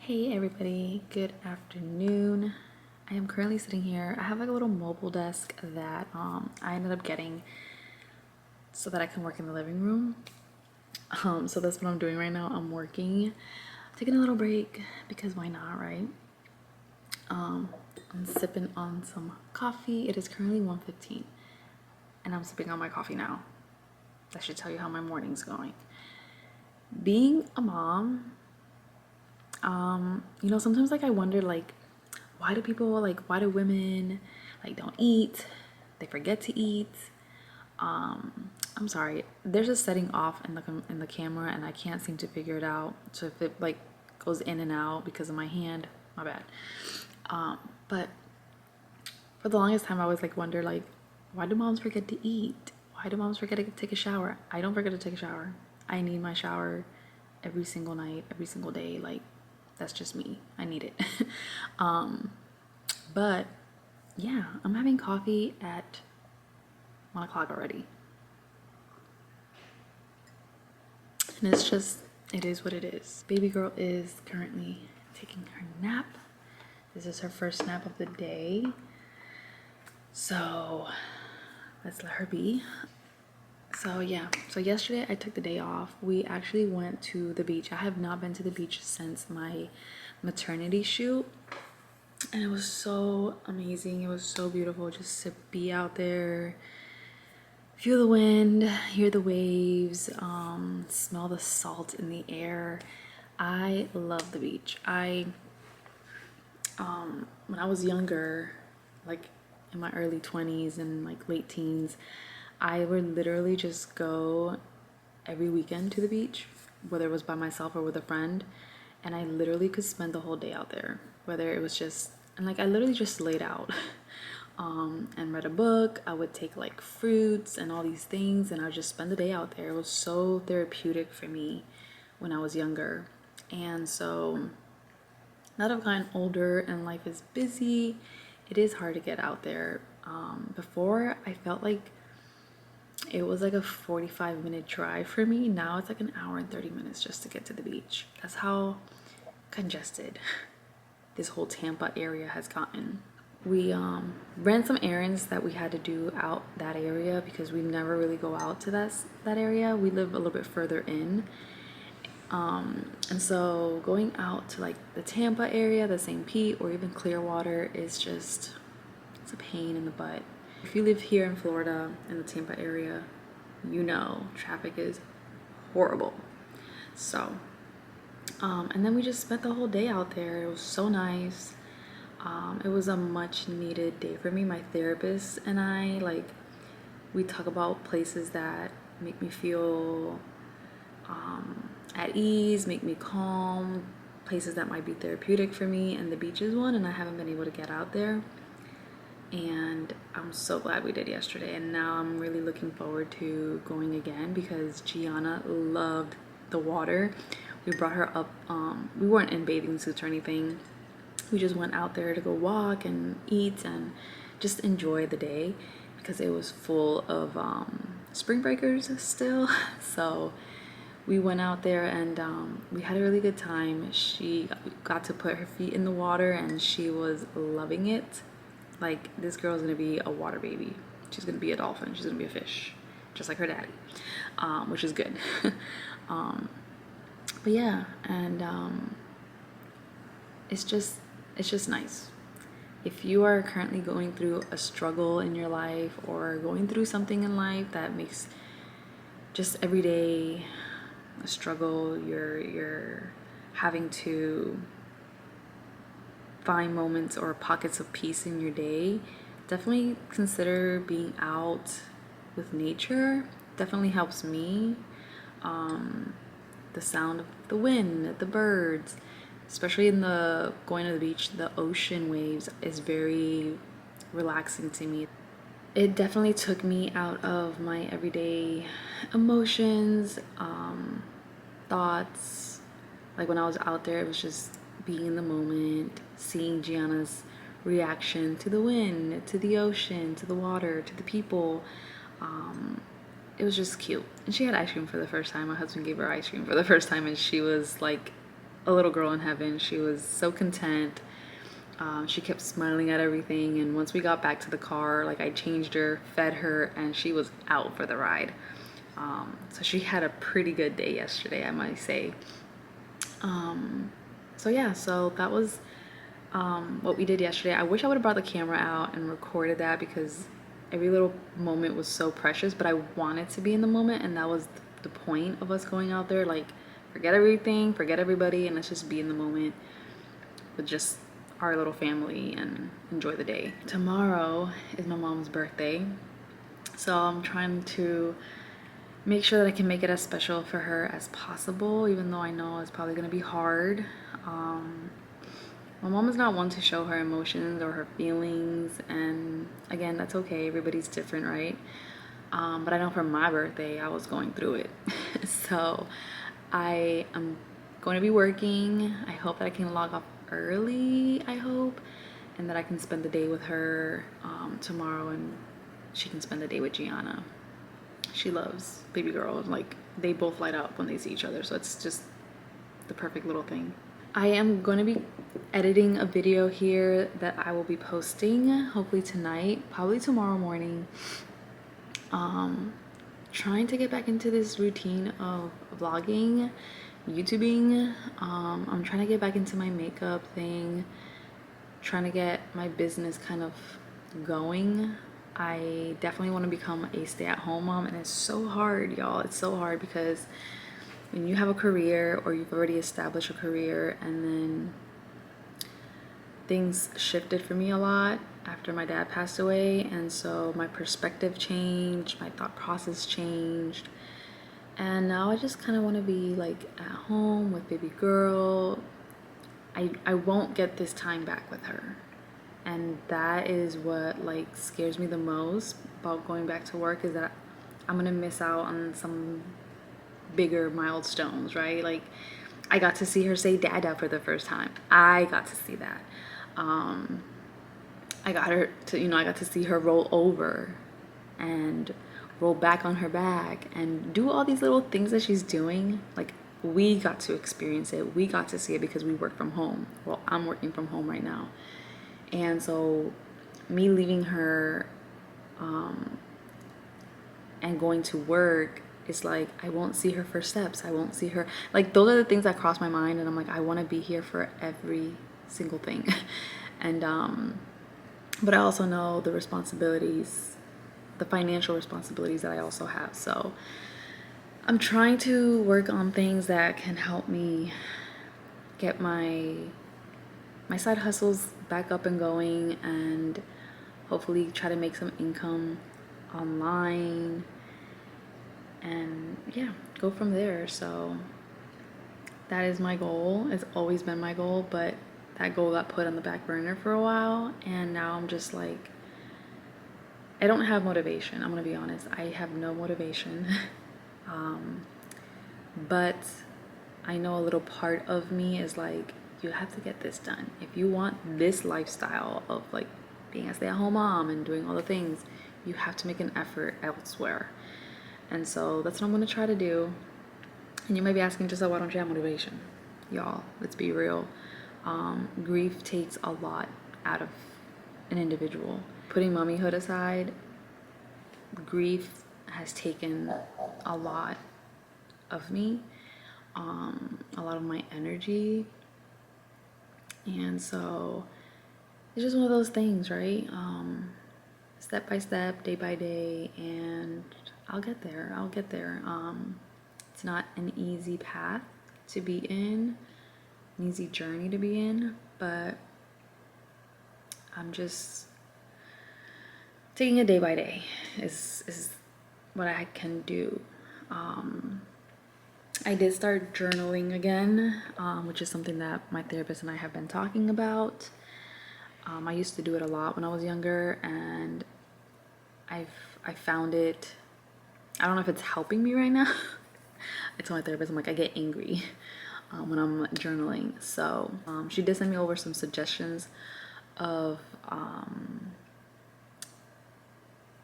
Hey everybody, good afternoon. I am currently sitting here. I have like a little mobile desk that I ended up getting so that I can work in the living room. So that's what I'm doing right now. I'm working, taking a little break because why not, right? I'm sipping on some coffee. It is currently 1:15 and I'm sipping on my coffee now. That should tell you how my morning's going. Being a mom, sometimes like I wonder like why do women like don't eat? They forget to eat. I'm sorry. There's a setting off in the camera and I can't seem to figure it out. So if it like goes in and out because of my hand, my bad. But for the longest time I always like wonder like why do moms forget to eat? Why do moms forget to take a shower? I don't forget to take a shower. I need my shower every single night, every single day. Like that's just me. I need it. But yeah, I'm having coffee at 1 o'clock already. And it is what it is. Baby girl is currently taking her nap. This is her first nap of the day. So let's let her be. So yeah, so yesterday I took the day off. We actually went to the beach. I have not been to the beach since my maternity shoot. And it was so amazing. It was so beautiful just to be out there, feel the wind, hear the waves, smell the salt in the air. I love the beach. When I was younger, like in my early 20s and like late teens, I would literally just go every weekend to the beach, whether it was by myself or with a friend, and I literally could spend the whole day out there, whether it was just, and like I literally just laid out and read a book. I would take like fruits and all these things and I would just spend the day out there. It was so therapeutic for me when I was younger. And so now that I've gotten older and life is busy, it is hard to get out there. Before I felt like it was like a 45-minute drive for me. Now it's like an hour and 30 minutes just to get to the beach. That's how congested this whole Tampa area has gotten. We ran some errands that we had to do out that area because we never really go out to that area. We live a little bit further in. And so going out to like the Tampa area, the St. Pete, or even Clearwater is just, it's a pain in the butt. If you live here in Florida in the Tampa area, you know traffic is horrible. So, and then we just spent the whole day out there. It was so nice. It was a much needed day for me. My therapist and I, like, we talk about places that make me feel at ease, make me calm, places that might be therapeutic for me, and the beach is one, and I haven't been able to get out there. And I'm so glad we did yesterday, and now I'm really looking forward to going again because Gianna loved the water. We brought her up, we weren't in bathing suits or anything. We just went out there to go walk and eat and just enjoy the day because it was full of spring breakers still. So we went out there and we had a really good time. She got to put her feet in the water and she was loving it. Like, this girl is gonna be a water baby. She's gonna be a dolphin. She's gonna be a fish, just like her daddy, which is good. But yeah, and it's just nice. If you are currently going through a struggle in your life or going through something in life that makes just every day a struggle, you're having to find moments or pockets of peace in your day, definitely consider being out with nature. Definitely helps me. The sound of the wind, the birds, especially in the going to the beach, the ocean waves is very relaxing to me. It definitely took me out of my everyday emotions, thoughts. Like when I was out there, it was just being in the moment, seeing Gianna's reaction to the wind, to the ocean, to the water, to the people. It was just cute. And she had ice cream for the first time. My husband gave her ice cream for the first time and she was like a little girl in heaven. She was so content. She kept smiling at everything, and once we got back to the car, like, I changed her, fed her, and she was out for the ride. So she had a pretty good day yesterday, I might say. So yeah, so that was what we did yesterday. I wish I would have brought the camera out and recorded that, because every little moment was so precious, but I wanted to be in the moment, and that was the point of us going out there. Like, forget everything, forget everybody, and let's just be in the moment with just our little family and enjoy the day. Tomorrow is my mom's birthday, so I'm trying to make sure that I can make it as special for her as possible, even though I know it's probably gonna be hard. My mom is not one to show her emotions or her feelings, and again, that's okay, everybody's different, right? But I know for my birthday I was going through it. So I am going to be working. I hope that I can log off early, I hope, and that I can spend the day with her tomorrow, and she can spend the day with Gianna. She loves baby girl. Like, they both light up when they see each other, so it's just the perfect little thing. I am going to be editing a video here that I will be posting hopefully tonight, probably tomorrow morning. Trying to get back into this routine of vlogging, YouTubing. I'm trying to get back into my makeup thing, trying to get my business kind of going. I definitely want to become a stay-at-home mom, and it's so hard, y'all. It's so hard because when you have a career, or you've already established a career, and then things shifted for me a lot after my dad passed away, and so my perspective changed, my thought process changed, and now I just kind of want to be like at home with baby girl. I won't get this time back with her, and that is what like scares me the most about going back to work, is that I'm gonna miss out on some bigger milestones, right? Like, I got to see her say dada for the first time. I got to see that. I got to see her roll over and roll back on her back and do all these little things that she's doing. Like, we got to experience it. We got to see it because we work from home. Well, I'm working from home right now. And so me leaving her and going to work, it's like I won't see her first steps. I won't see her. Like, those are the things that cross my mind, and I'm like, I want to be here for every single thing. And but I also know the responsibilities, the financial responsibilities that I also have. So I'm trying to work on things that can help me get my side hustles back up and going, and hopefully try to make some income online, and yeah, go from there. So that is my goal. It's always been my goal, but that goal got put on the back burner for a while, and now I'm just like, I don't have motivation. I'm gonna be honest, I have no motivation. But I know a little part of me is like, you have to get this done. If you want this lifestyle of like being a stay-at-home mom and doing all the things, you have to make an effort elsewhere. And so that's what I'm gonna try to do. And you may be asking, just why don't you have motivation? Y'all, let's be real. Grief takes a lot out of an individual. Putting mommyhood aside, grief has taken a lot of me, a lot of my energy. And so it's just one of those things, right? Step by step, day by day, and I'll get there. It's not an easy path to be in, an easy journey to be in, but I'm just taking it day by day is what I can do. I did start journaling again, which is something that my therapist and I have been talking about. I used to do it a lot when I was younger, and I found it, I don't know if it's helping me right now. I told my therapist, I'm like, I get angry when I'm journaling. So she did send me over some suggestions of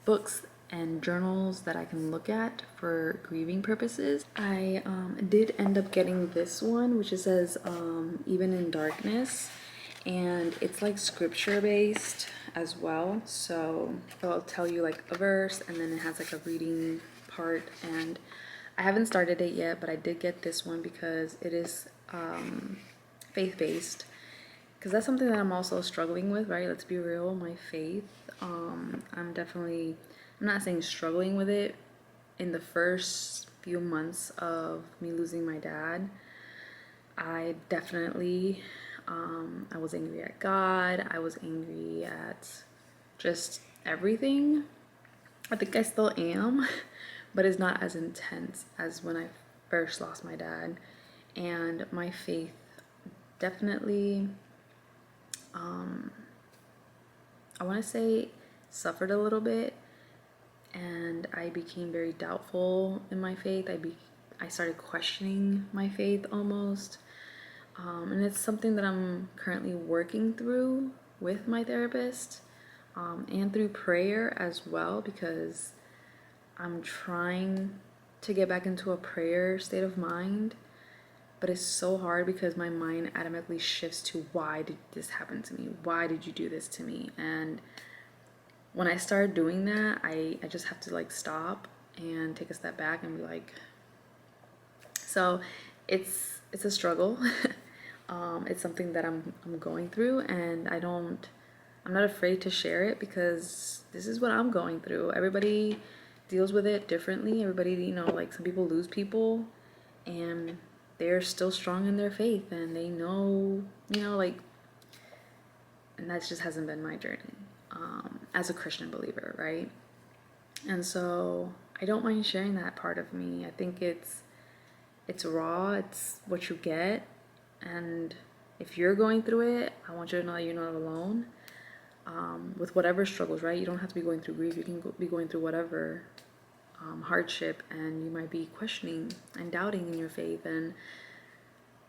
books and journals that I can look at for grieving purposes. I did end up getting this one, which it says Even in Darkness, and it's like scripture based as well. So I'll tell you like a verse, and then it has like a reading part. And I haven't started it yet, but I did get this one because it is faith-based, because that's something that I'm also struggling with, right? Let's be real, my faith. I'm not saying struggling with it. In the first few months of me losing my dad, I definitely, I was angry at God. I was angry at just everything. I think I still am, but it's not as intense as when I first lost my dad. And my faith definitely, I want to say, suffered a little bit, and I became very doubtful in my faith. I started questioning my faith almost, and it's something that I'm currently working through with my therapist, and through prayer as well, because I'm trying to get back into a prayer state of mind. But it's so hard because my mind automatically shifts to, why did this happen to me? Why did you do this to me? And when I start doing that, I just have to like stop and take a step back and be like, so it's a struggle. It's something that I'm going through, and I'm not afraid to share it, because this is what I'm going through. Everybody deals with it differently. Everybody, like some people lose people, and they're still strong in their faith, and they know, like, and that just hasn't been my journey as a Christian believer, right? And so I don't mind sharing that part of me. I think it's raw, it's what you get, and if you're going through it, I want you to know that you're not alone with whatever struggles, right? You don't have to be going through grief. You can be going through whatever hardship, and you might be questioning and doubting in your faith and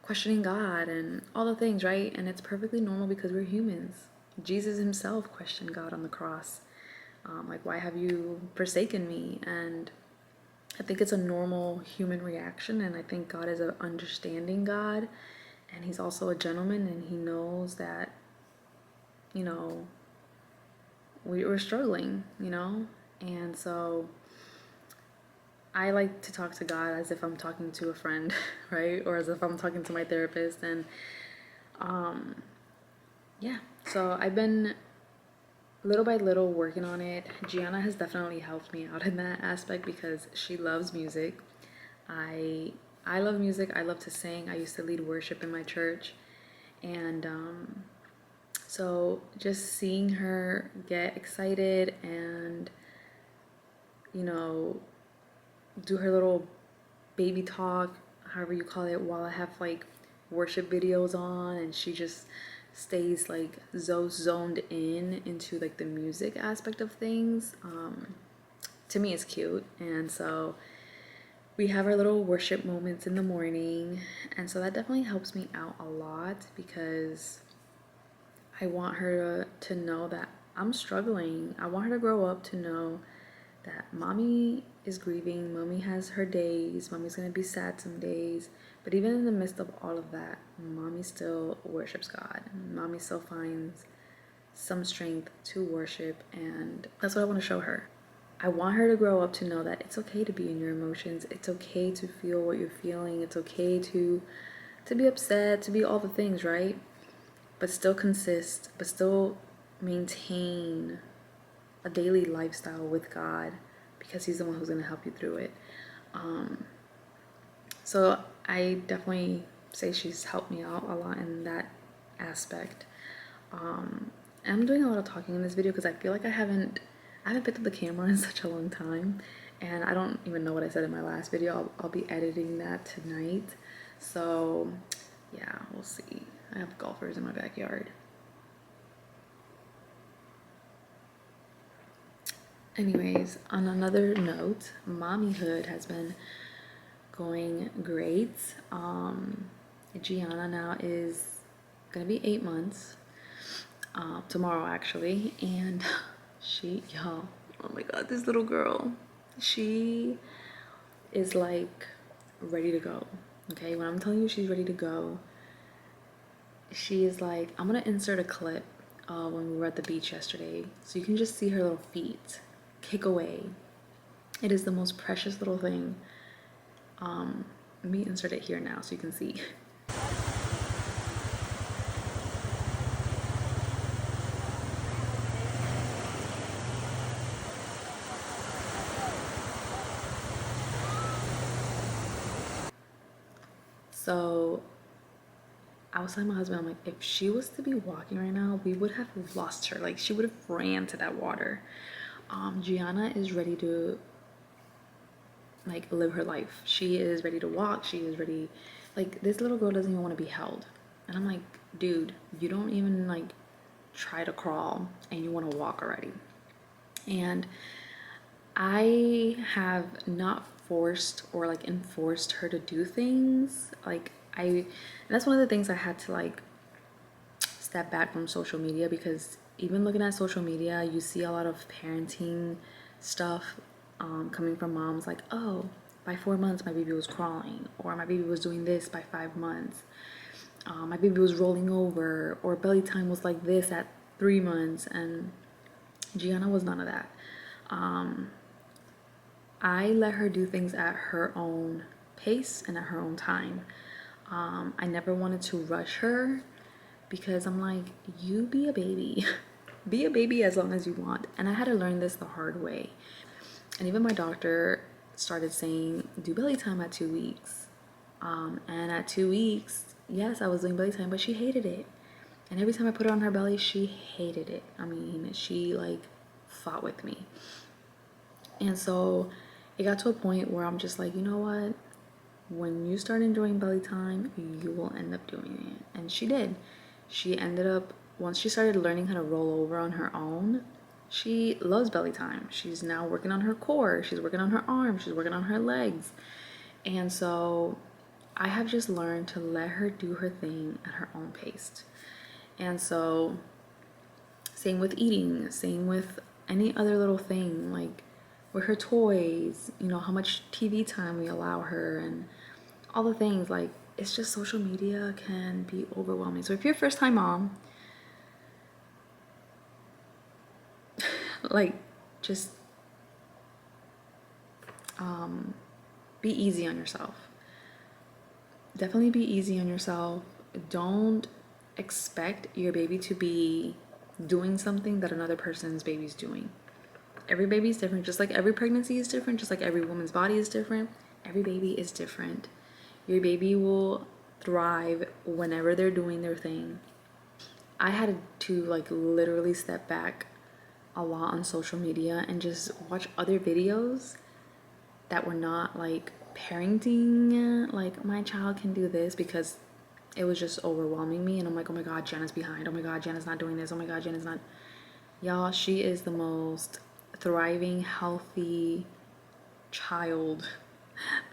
questioning God and all the things, right? And it's perfectly normal because we're humans. Jesus himself questioned God on the cross, like, why have you forsaken me? And I think it's a normal human reaction, and I think God is an understanding God, and he's also a gentleman, and he knows that, we're struggling, and so I like to talk to God as if I'm talking to a friend, right? Or as if I'm talking to my therapist. And yeah, so I've been little by little working on it. Gianna has definitely helped me out in that aspect because she loves music. I love music. I love to sing. I used to lead worship in my church. And so just seeing her get excited and, do her little baby talk, however you call it, while I have like worship videos on, and she just stays like so zoned in into like the music aspect of things, to me it's cute. And so we have our little worship moments in the morning, and so that definitely helps me out a lot, because I want her to know that I'm struggling. I want her to grow up to know that mommy is grieving, mommy has her days, mommy's gonna be sad some days, but even in the midst of all of that, mommy still worships God. Mommy still finds some strength to worship, and that's what I want to show her. I want her to grow up to know that it's okay to be in your emotions. It's okay to feel what you're feeling. It's okay to be upset, to be all the things, right? But still maintain a daily lifestyle with God, because he's the one who's going to help you through it. So I definitely say she's helped me out a lot in that aspect. I'm doing a lot of talking in this video because I feel like I haven't picked up the camera in such a long time, and I don't even know what I said in my last video. I'll be editing that tonight, so yeah, we'll see. I have golfers in my backyard. Anyways, on another note, mommyhood has been going great. Gianna now is gonna be 8 months, tomorrow actually, and y'all, Oh my god, this little girl, she is like ready to go. Okay, when I'm telling you she's ready to go, she is like, I'm gonna insert a clip when we were at the beach yesterday so you can just see her little feet kick away. It is the most precious little thing. Let me insert it here now so you can see. So I was telling my husband, I'm like, if she was to be walking right now, we would have lost her. Like, she would have ran to that water. Gianna is ready to like live her life. She is ready to walk. She is ready. Like, this little girl doesn't even want to be held. And I'm like, dude, you don't even like try to crawl and you want to walk already. And I have not forced or like enforced her to do things. Like, and that's one of the things I had to like step back from social media, because even looking at social media, you see a lot of parenting stuff coming from moms like, oh, by 4 months my baby was crawling, or my baby was doing this by 5 months, my baby was rolling over, or belly time was like this at 3 months. And Gianna was none of that. I let her do things at her own pace and at her own time. I never wanted to rush her, because I'm like, you be a baby. Be a baby as long as you want. And I had to learn this the hard way. And even my doctor started saying, do belly time at 2 weeks. And at 2 weeks, yes, I was doing belly time, but she hated it. And every time I put her on her belly, she hated it. I mean, she like fought with me. And so it got to a point where I'm just like, you know what? When you start enjoying belly time, you will end up doing it. And she did. She ended up, once she started learning how to roll over on her own, she loves belly time. She's now working on her core. She's working on her arms. She's working on her legs. And so I have just learned to let her do her thing at her own pace. And so same with eating, same with any other little thing, like with her toys, you know, how much TV time we allow her and all the things. Like, it's just, social media can be overwhelming. So if you're a first time mom, like, just be easy on yourself. Definitely be easy on yourself. Don't expect your baby to be doing something that another person's baby's doing. Every baby is different, just like every pregnancy is different, just like every woman's body is different. Every baby is different. Your baby will thrive whenever they're doing their thing. I had to like literally step back a lot on social media and just watch other videos that were not like parenting, like my child can do this, because it was just overwhelming me. And I'm like, oh my god, Jenna's behind. Oh my god, Jenna's not doing this. Oh my god, Jenna's not. Y'all, she is the most thriving, healthy child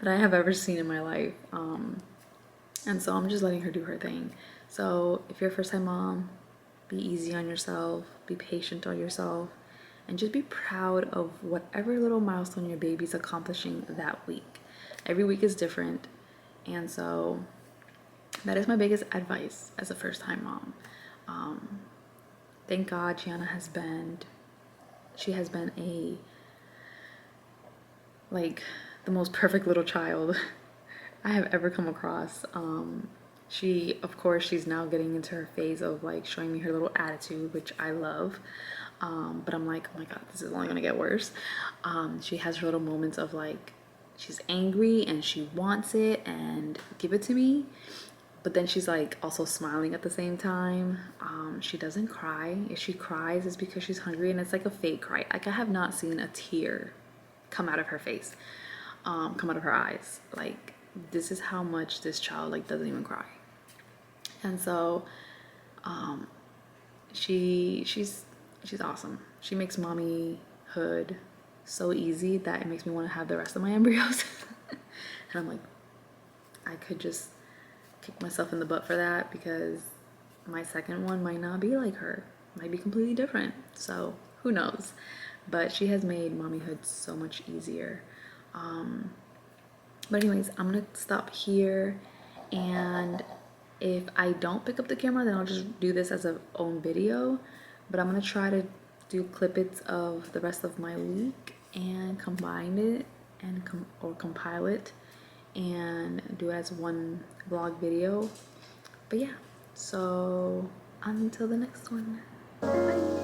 that I have ever seen in my life. And so I'm just letting her do her thing. So if you're a first time mom, be easy on yourself, be patient on yourself, and just be proud of whatever little milestone your baby's accomplishing that week. Every week is different. And so that is my biggest advice as a first time mom. Thank God Gianna has been like the most perfect little child I have ever come across. Of course, she's now getting into her phase of like showing me her little attitude, which I love. But I'm like, oh my god, this is only gonna get worse. She has her little moments of like, she's angry and she wants it and give it to me. But then she's like also smiling at the same time. She doesn't cry. If she cries, it's because she's hungry, and it's like a fake cry. Like, I have not seen a tear come out of her face, come out of her eyes. Like, this is how much this child like doesn't even cry. And so she's awesome. She makes mommyhood so easy that it makes me want to have the rest of my embryos. And I'm like, I could just kick myself in the butt for that, because my second one might not be like her, might be completely different. So who knows? but she has made mommyhood so much easier. But anyways, I'm gonna stop here, and if I don't pick up the camera, then I'll just do this as a own video. But I'm gonna try to do clippets of the rest of my week and combine it and compile it and do it as one vlog video. But yeah, so until the next one, bye.